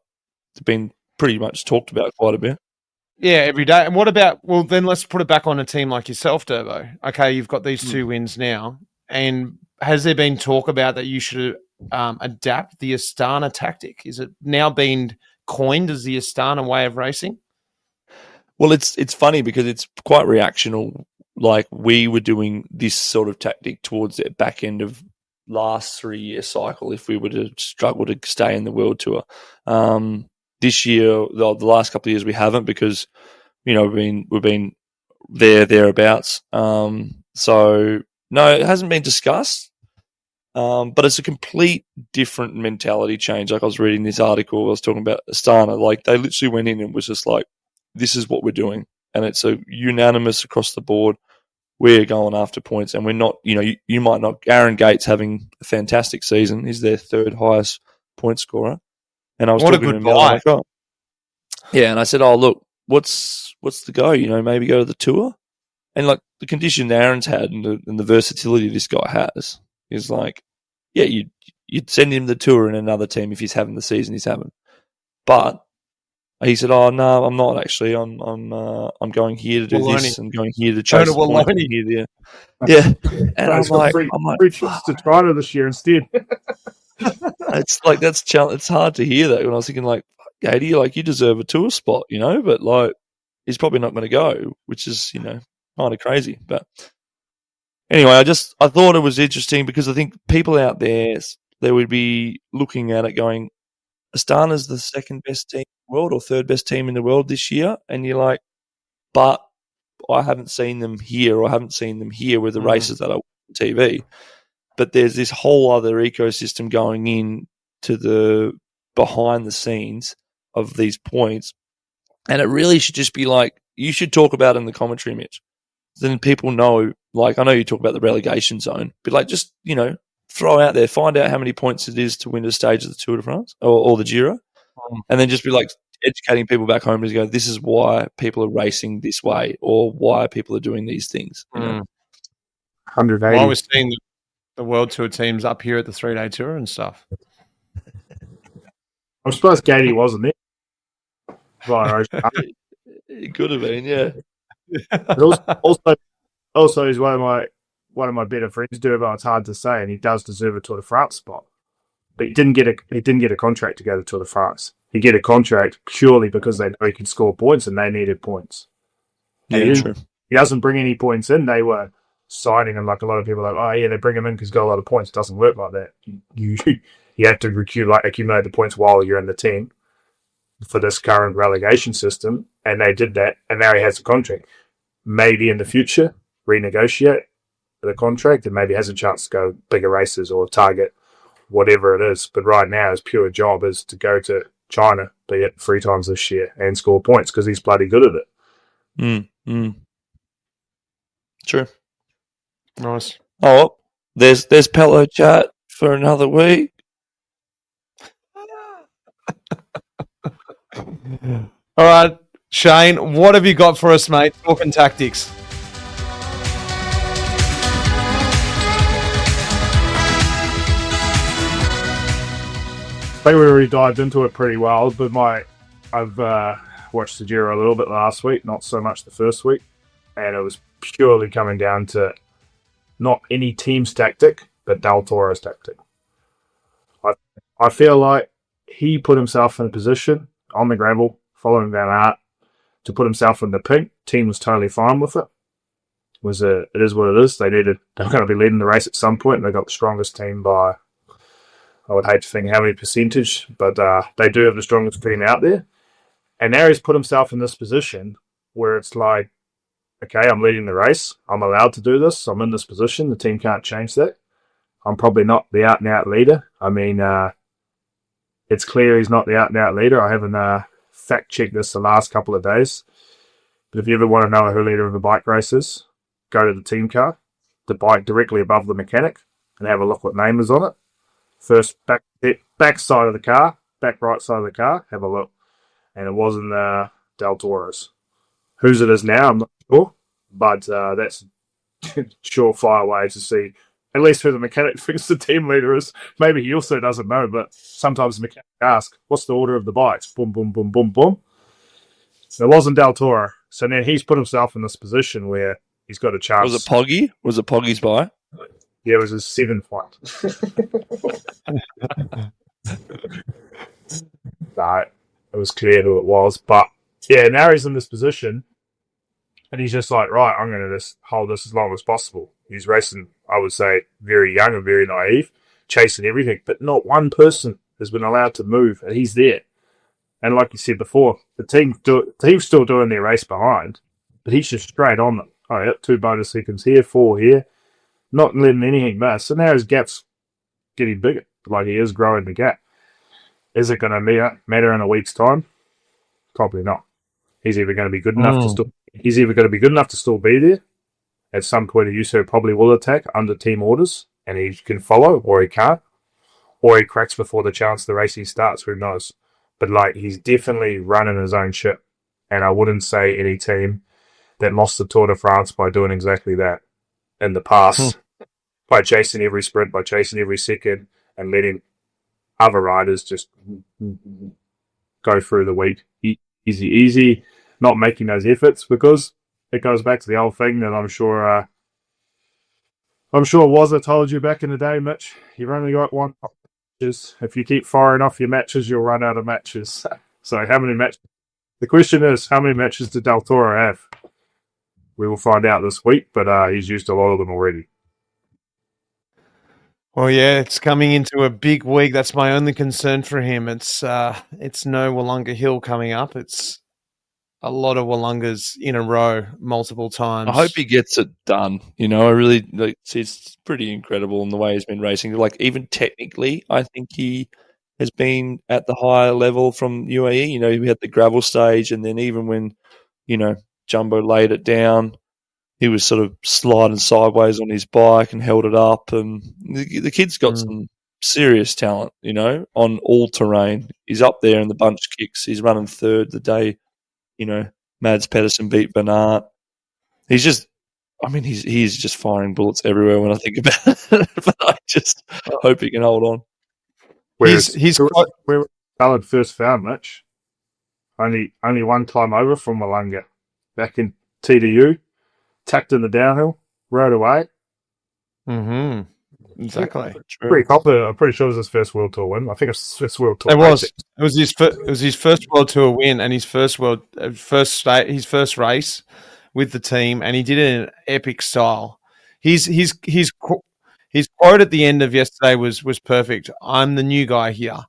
it's been pretty much talked about quite a bit. Yeah, every day. And what about, well, then let's put it back on a team like yourself, Durbo. Okay, you've got these 2 wins now. And has there been talk about that you should adapt the Astana tactic? Is it now been coined as the Astana way of racing? Well, it's funny because it's quite reactional. Like, we were doing this sort of tactic towards the back end of last 3-year cycle if we were to struggle to stay in the World Tour. This year, the last couple of years, we haven't because, we've been thereabouts. So, no, it hasn't been discussed. But it's a complete different mentality change. Like, I was reading this article, I was talking about Astana. Like, they literally went in and was just like, this is what we're doing. And it's a unanimous across the board. We're going after points, and we're not, you might not. Aaron Gates having a fantastic season. He's their 3rd highest point scorer. And I was talking to him like, yeah, and I said, oh, look, what's the go? Maybe go to the Tour? And, like, the condition Aaron's had and the versatility this guy has is like, yeah, you'd send him the Tour in another team if he's having the season he's having. But he said, "Oh no, I'm not actually. I'm going here to do this. I'm going here to chase the point here, yeah." And I'm like, free trips to China this year instead. It's like that's it's hard to hear that when I was thinking like, Gady, like you deserve a Tour spot, you know, but like he's probably not going to go, which is kind of crazy. But anyway, I thought it was interesting because I think people out there they would be looking at it going, Astana's the second best team in the world or third best team in the world this year, and you're like, but I haven't seen them here or I haven't seen them here with the races that I watch on TV. But there's this whole other ecosystem going in to the behind the scenes of these points, and it really should just be like you should talk about it in the commentary, Mitch. Then people know. Like I know you talk about the relegation zone, but like just throw out there, find out how many points it is to win a stage of the Tour de France or the Giro, and then just be like educating people back home to go, this is why people are racing this way or why people are doing these things. 180. Well, I was seeing the World Tour teams up here at the 3-day tour and stuff. I'm surprised Gady wasn't there. It could have been, yeah. Also, he's one of my better friends, Durbo. It's hard to say, and he does deserve a Tour de France spot. But he didn't get a contract to go to Tour de France. He get a contract purely because they know he can score points, and they needed points. Yeah, true. He doesn't bring any points in. They were signing him like a lot of people are like, oh yeah, they bring him in because he's got a lot of points. It doesn't work like that. You have to accumulate the points while you're in the team for this current relegation system, and they did that, and now he has a contract. Maybe in the future renegotiate the contract and maybe has a chance to go bigger races or target whatever it is. But right now his pure job is to go to China, be it 3 times this year, and score points because he's bloody good at it. True. Nice. Oh, there's Pelo Chat for another week. All right, Shane, what have you got for us, mate? Talking tactics. I think we already dived into it pretty well, but I've watched the Giro a little bit last week, not so much the first week, and it was purely coming down to not any team's tactic, but Del Toro's tactic. I feel like he put himself in a position on the gravel, following Van Aert, to put himself in the pink. Team was totally fine with it. It is what it is. They're going to be leading the race at some point, and they got the strongest team by, I would hate to think how many percentage, but they do have the strongest team out there. And now he's put himself in this position where it's like, okay, I'm leading the race. I'm allowed to do this. I'm in this position. The team can't change that. I'm probably not the out-and-out leader. I mean, it's clear he's not the out-and-out leader. I haven't fact-checked this the last couple of days. But if you ever want to know who leader of a bike race is, go to the team car, the bike directly above the mechanic, and have a look what name is on it. First back side of the car, back right side of the car, have a look. And it wasn't Del Toro's. Whose it is now, I'm not sure. But that's a surefire way to see at least who the mechanic thinks the team leader is. Maybe he also doesn't know, but sometimes the mechanic asks, what's the order of the bikes? Boom, boom, boom, boom, boom. It wasn't Del Toro. So now he's put himself in this position where he's got a chance. Was it Poggy? Was it Poggy's bike? Yeah, it was his 7th fight. No, it was clear who it was. But yeah, now he's in this position and he's just like, right, I'm going to just hold this as long as possible. He's racing, I would say, very young and very naive, chasing everything, but not one person has been allowed to move, and he's there. And like you said before, the team's still doing their race behind, but he's just straight on them. Oh, yeah, 2 bonus seconds here, 4 here, not letting anything pass. So now his gap's getting bigger, like he is growing the gap. Is it going to matter in a week's time? Probably not. He's either going to be good enough to still be there. At some point, Ayuso probably will attack under team orders, and he can follow, or he can't, or he cracks before the chance the racing starts. Who knows? But like, he's definitely running his own ship, and I wouldn't say any team that lost the Tour de France by doing exactly that in the past, by chasing every sprint, by chasing every second, and letting other riders just go through the week easy, not making those efforts, because it goes back to the old thing that I'm sure Wazza told you back in the day, Mitch. You've only got one matches. If you keep firing off your matches, you'll run out of matches. So how many matches? The question is, how many matches did Del Toro have? We will find out this week, but he's used a lot of them already. Well, yeah, it's coming into a big week. That's my only concern for him. It's no Wollonga Hill coming up. It's a lot of Wollongas in a row, multiple times. I hope he gets it done. You know, I really it's pretty incredible in the way he's been racing. Like, even technically, I think he has been at the higher level from UAE. You know, we had the gravel stage, and then even when, you know, Jumbo laid it down, he was sort of sliding sideways on his bike and held it up. And the kid's got some serious talent, you know, on all terrain. He's up there in the bunch kicks. He's running third the day, you know, Mads Pedersen beat Van Aert. He's just, I mean, he's just firing bullets everywhere when I think about it. But I just hope he can hold on. He's where Ballard first found Mitch. Only one time over from Wollonga, back in TDU, tucked in the downhill, rode away. Mm-hmm. Exactly. Pretty confident. I'm pretty sure it was his first World Tour win. I think it's his first World Tour. It was. It was his first World Tour win and his first race with the team, and he did it in an epic style. His quote at the end of yesterday was perfect. I'm the new guy here,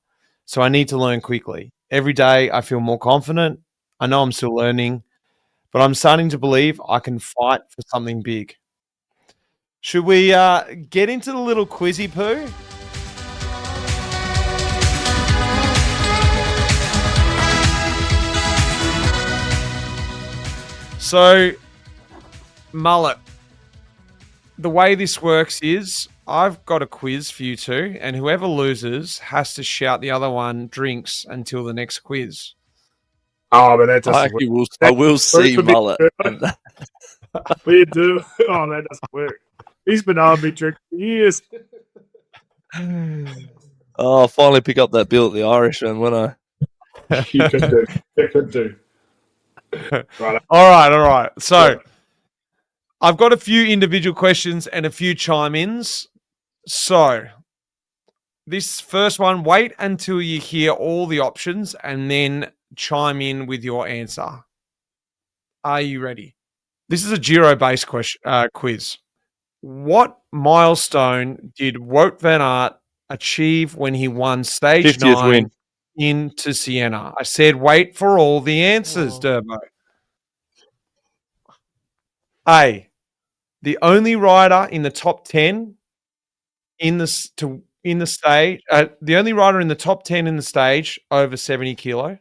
so I need to learn quickly. Every day I feel more confident. I know I'm still learning, but I'm starting to believe I can fight for something big. Should we get into the little quizzy poo? So, Mullet, the way this works is I've got a quiz for you two, and whoever loses has to shout the other one drinks until the next quiz. Oh, but that doesn't work. I will see Mullet. We do. Oh, that doesn't work. He's been on me drinking for years. Oh, I'll finally pick up that bill at the Irish one, won't I? You could do. You could do. Right. All right. So, I've got a few individual questions and a few chime-ins. So, this first one, wait until you hear all the options and then chime in with your answer. Are you ready? This is a Giro-based quiz. What milestone did Wout van Aert achieve when he won stage 9 win into Siena? I said wait for all the answers, Durbo. A, the only rider in the top 10 in the stage, the only rider in the top 10 in the stage over 70 kilo.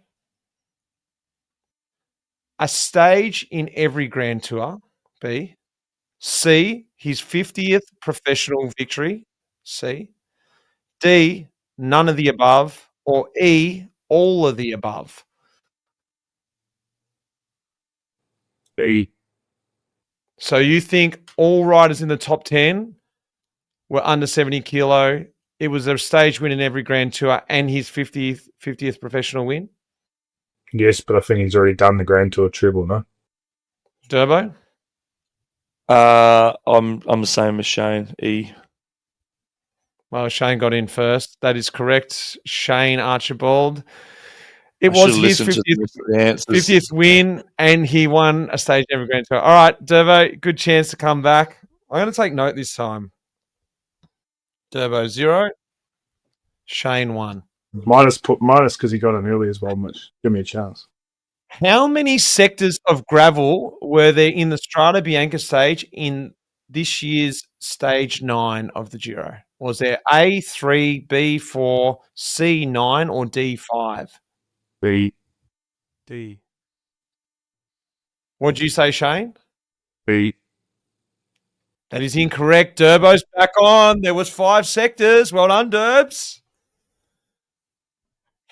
A stage in every Grand Tour. B. C, his 50th professional victory. C. D, none of the above. Or E, all of the above. B. So you think all riders in the top 10 were under 70 kilo. It was a stage win in every Grand Tour and his 50th professional win? Yes, but I think he's already done the Grand Tour treble, no? Durbo? I'm the same as Shane. E. Well, Shane got in first. That is correct. Shane Archbold. It was his 50th win, and he won a stage in every Grand Tour. All right, Durbo, good chance to come back. I'm going to take note this time. Durbo 0. Shane 1. Minus because he got in early as well, Mitch. Give me a chance. How many sectors of gravel were there in the Strada Bianca stage in this year's stage 9 of the Giro? Was there A, 3, B, 4, C, 9, or D, 5? B. D. What did you say, Shane? B. That is incorrect. Durbo's back on. There was 5 sectors. Well done, Durbs.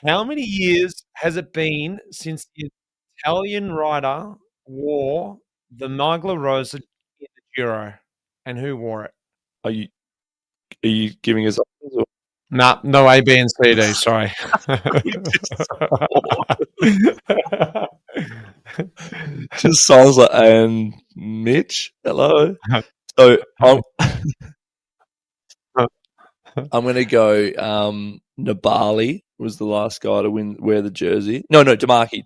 How many years has it been since the Italian rider wore the Maglia Rosa in the Giro? And who wore it? Are you giving us options? Nah, no A, B, and C, D. Sorry. Just sounds like, and Mitch, hello. So I'm going to go Nibali was the last guy to wear the jersey. No, Damaki.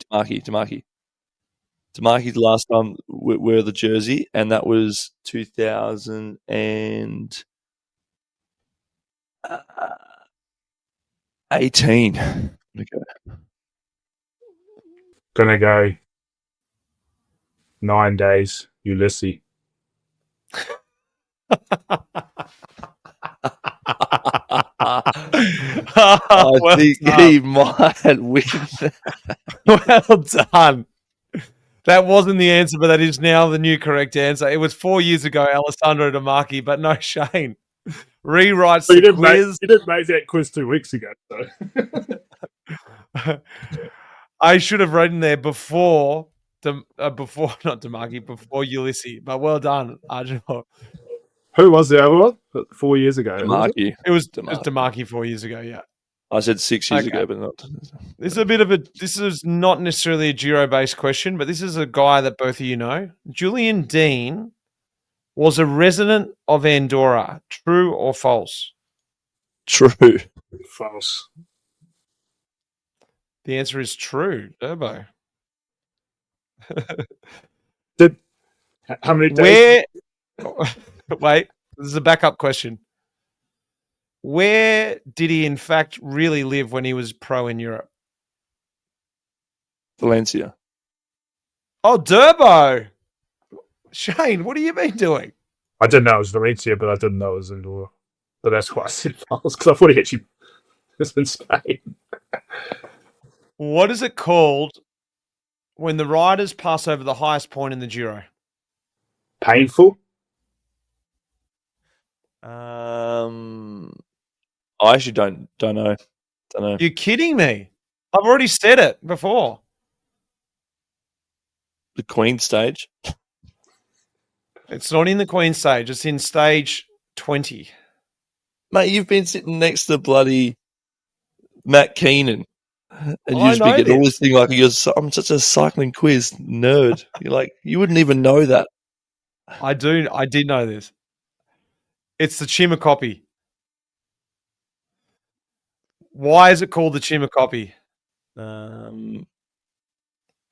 Damaki's the last time wear the jersey, and that was 2018. Okay. Gonna go 9 days, Ulysses. I think he might win. Well done. That wasn't the answer, but that is now the new correct answer. It was 4 years ago, Alessandro Damaki, but no, Shane. Rewrites the quiz. You didn't make that quiz 2 weeks ago, so. I should have written there before Ulysses, but well done, Archbold. Who was the other one? 4 years ago. Damaki. It was Damaki 4 years ago, yeah. I said 6 years ago, but not. This is not necessarily a Giro-based question, but this is a guy that both of you know. Julian Dean was a resident of Andorra. True or false? True. False. The answer is true. Durbo. How many days? Wait, this is a backup question. Where did he, in fact, really live when he was pro in Europe? Valencia. Oh, Durbo. Shane, what have you been doing? I didn't know it was Valencia, but I didn't know it was Andorra. But that's why I said false, because I thought he actually was in Spain. What is it called when the riders pass over the highest point in the Giro? Painful? I actually don't know. You're kidding me. I've already said it before. The Queen stage. It's not in the Queen stage. It's in stage 20. Mate, you've been sitting next to bloody Matt Keenan. And you I just know be getting all this. this thing like, I'm such a cycling quiz nerd. You're like, you wouldn't even know that. I did know this. It's the Chimacopi. Why is it called the Chimacopi?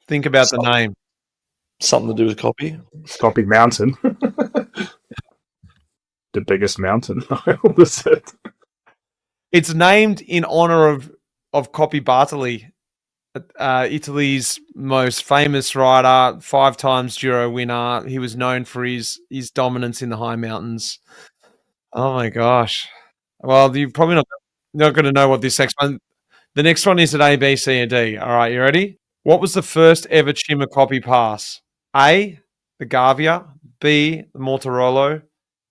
Think about the name. Something to do with copy. Copy Mountain. The biggest mountain. What is it? It's named in honor of Coppi Bartoli, Italy's most famous rider, 5 times Giro winner. He was known for his dominance in the high mountains. Oh my gosh! Well, you're probably not going to know what this next one. The next one is at A, B, C, and D. All right, you ready? What was the first ever Chimacopi pass? A, the Gavia, B, the Mortarolo,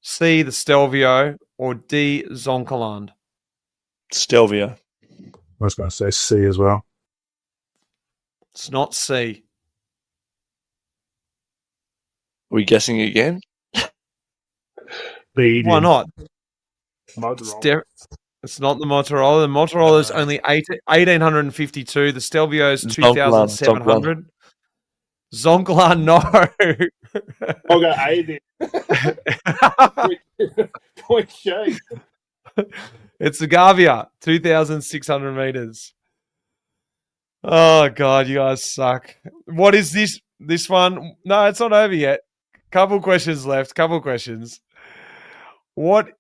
C, the Stelvio, or D, Zoncolan? Stelvio. I was going to say C as well. It's not C. Are we guessing again? B. Why not? Motorola. It's not the Motorola. The Motorola is only 1852. The Stelvio is 2,700. Zoncolan, no. I'll go A then. Point Shane. It's the Gavia, 2,600 meters. Oh, God, you guys suck. What is this one? No, it's not over yet. Couple questions left. Couple questions. What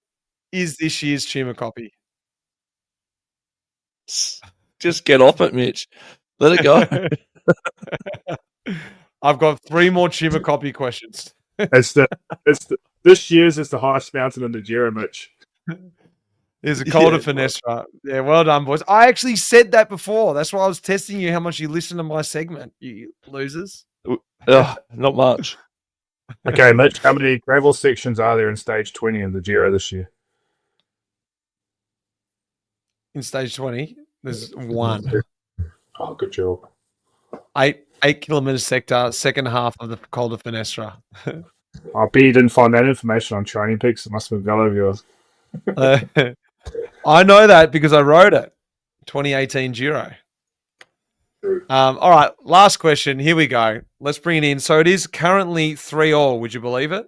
is this year's Chimacopi? Just get off it, Mitch. Let it go. I've got 3 more Chimacopi questions. This year's is the highest mountain in the Giro, Mitch. Is a Col de Finestra. Yeah, well done, boys. I actually said that before. That's why I was testing you how much you listen to my segment, you losers. Not much. Okay, Mitch, how many gravel sections are there in stage 20 of the Giro this year? In stage 20, there's 1. Oh, good job. 8 kilometer sector, second half of the Col de Finestra. I bet you didn't find that information on Training Peaks. It must have been well of yours. I know that because I wrote it. 2018 Giro. All right, last question. Here we go. Let's bring it in. So it is currently 3-3. Would you believe it?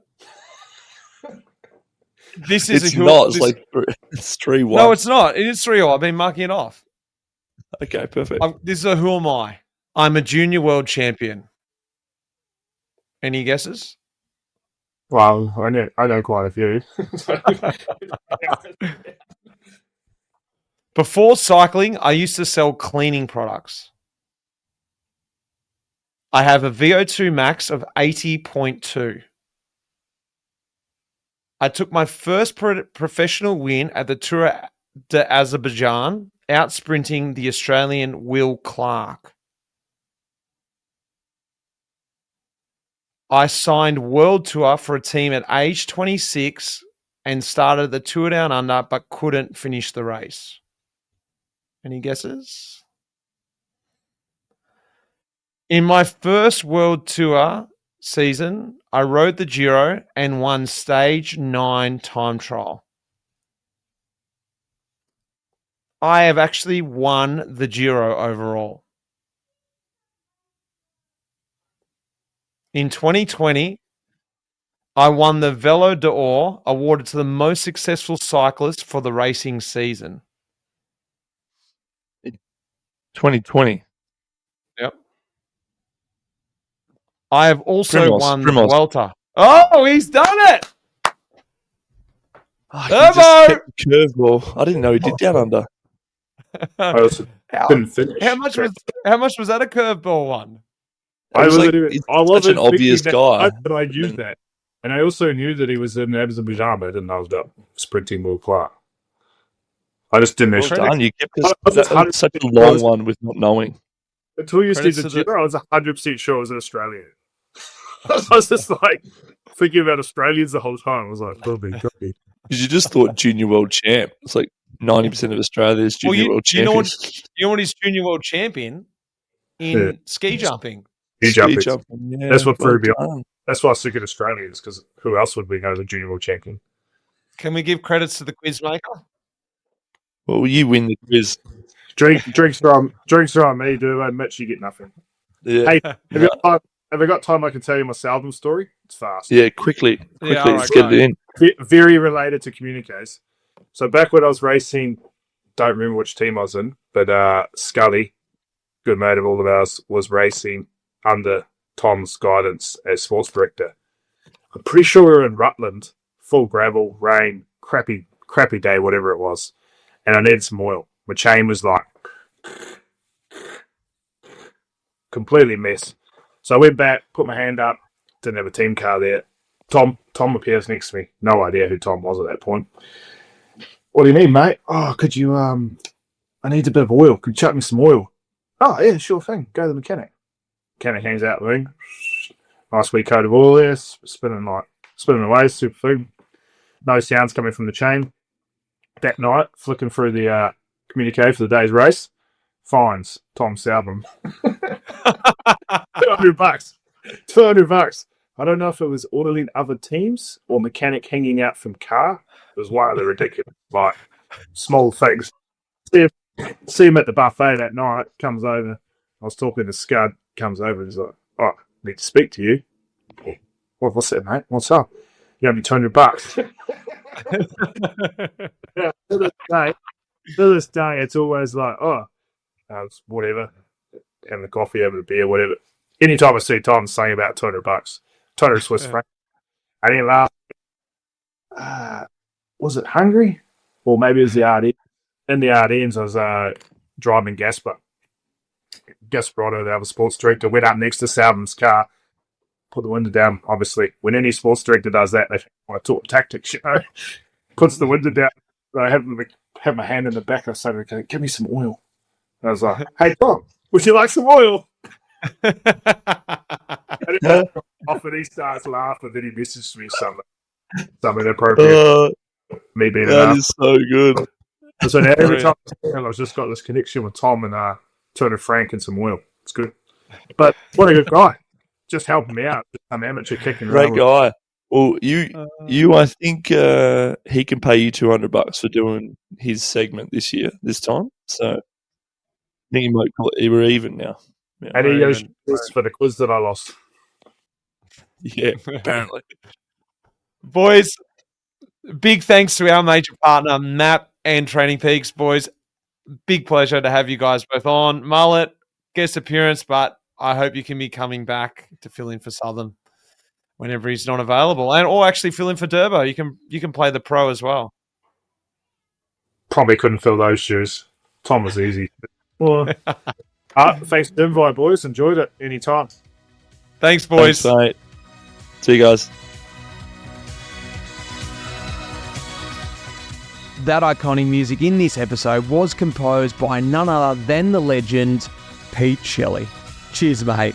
This is It's not. It's like it's 3-1. No, it's not. It is 3-3. I've been marking it off. Okay, perfect. This is a who am I? I'm a junior world champion. Any guesses? Well, I know quite a few. Before cycling, I used to sell cleaning products. I have a VO2 max of 80.2. I took my first professional win at the Tour de Azerbaijan, out sprinting the Australian Will Clark. I signed World Tour for a team at age 26 and started the Tour Down Under, but couldn't finish the race. Any guesses? In my first World Tour season, I rode the Giro and won stage 9 time trial. I have actually won the Giro overall. In 2020, I won the Velo d'Or, awarded to the most successful cyclist for the racing season. 2020. Yep. I have also won the Primoz. Vuelta. Oh, he's done it! Oh, he just kept the curveball. I didn't know he did Down Under. I also couldn't finish. How much was that a curveball one? I Such wasn't an obvious guy. But I knew that. And I also knew that he was in Azerbaijan, but I didn't know he was sprinting Will Clark. I just didn't know. Well done. You kept us such a long one with not knowing. Until you said the Giro, I was 100% sure it was an Australian. I was just like thinking about Australians the whole time. I was like, could be. Because you just thought junior world champ. It's like 90% of Australia's junior world champions. You know what is junior world champion? In ski jumping. Ski jumping. Yeah, that's what threw me on. That's why I was thinking Australians, because who else would we know the junior world champion? Can we give credits to the quiz maker? Well, you win the quiz. Drinks are on me, dude. Mitch, you get nothing. Yeah. Hey, have I got time I can tell you my Southam story? It's fast. Yeah, quickly. Yeah, all right, let's get it in. Very related to Communiqués. So back when I was racing, don't remember which team I was in, but Scully, good mate of all of ours, was racing under Tom's guidance as sports director. I'm pretty sure we were in Rutland, full gravel, rain, crappy day, whatever it was. And I needed some oil. My chain was like completely a mess. So I went back, put my hand up, didn't have a team car there. Tom appears next to me. No idea who Tom was at that point. What do you need, mate? Oh, could you, I need a bit of oil. Could you chuck me some oil? Oh, yeah, sure thing. Go to the mechanic. Mechanic hangs out the ring. Nice wee coat of oil there, spinning away, super food. No sounds coming from the chain. That night, flicking through the Communiqué for the day's race, finds Tom Southam. $200. $200. I don't know if it was ordering other teams or mechanic hanging out from car. It was one of the ridiculous, like, small things. See him at the buffet that night, comes over. I was talking to Scud, comes over and he's like, oh, I need to speak to you. What's that, mate? What's up? You owe me $200. Yeah, to this day, it's always like, it's whatever. Having the coffee, having the beer, whatever. Anytime I see Tom saying about $200, 200 Swiss francs, and he laughed. Was it Hungary? Or maybe it was the Ardennes. In the Ardennes, I was driving Kasper. Gasparotto, the other sports director, went up next to Southam's car, put the window down, obviously. When any sports director does that, they want to talk tactics, puts the window down. I have my hand in the back. I said, give me some oil. And I was like, hey, Tom, would you like some oil? And often he starts laughing, then he messages me something inappropriate. Me being that is so good. So now every time I've just got this connection with Tom and $200 franc and some oil. It's good. But what a good guy. Just helping me out. Just some amateur kicking Great around. guy. Well, I think he can pay you $200 for doing his segment this time. So I think he might call it. We're even now. Yeah. And he goes for the quiz that I lost. Yeah, apparently. Boys, big thanks to our major partner, MAAP and Training Peaks. Boys, big pleasure to have you guys both on. Mullet, guest appearance, but I hope you can be coming back to fill in for Southam whenever he's not available, or actually fill in for Durbo. You can play the pro as well. Probably couldn't fill those shoes. Tom was easy. Well, thanks for the invite, boys. Enjoyed it. Anytime. Thanks, boys. Thanks, mate. See you guys. That iconic music in this episode was composed by none other than the legend Pete Shelley. Cheers, mate.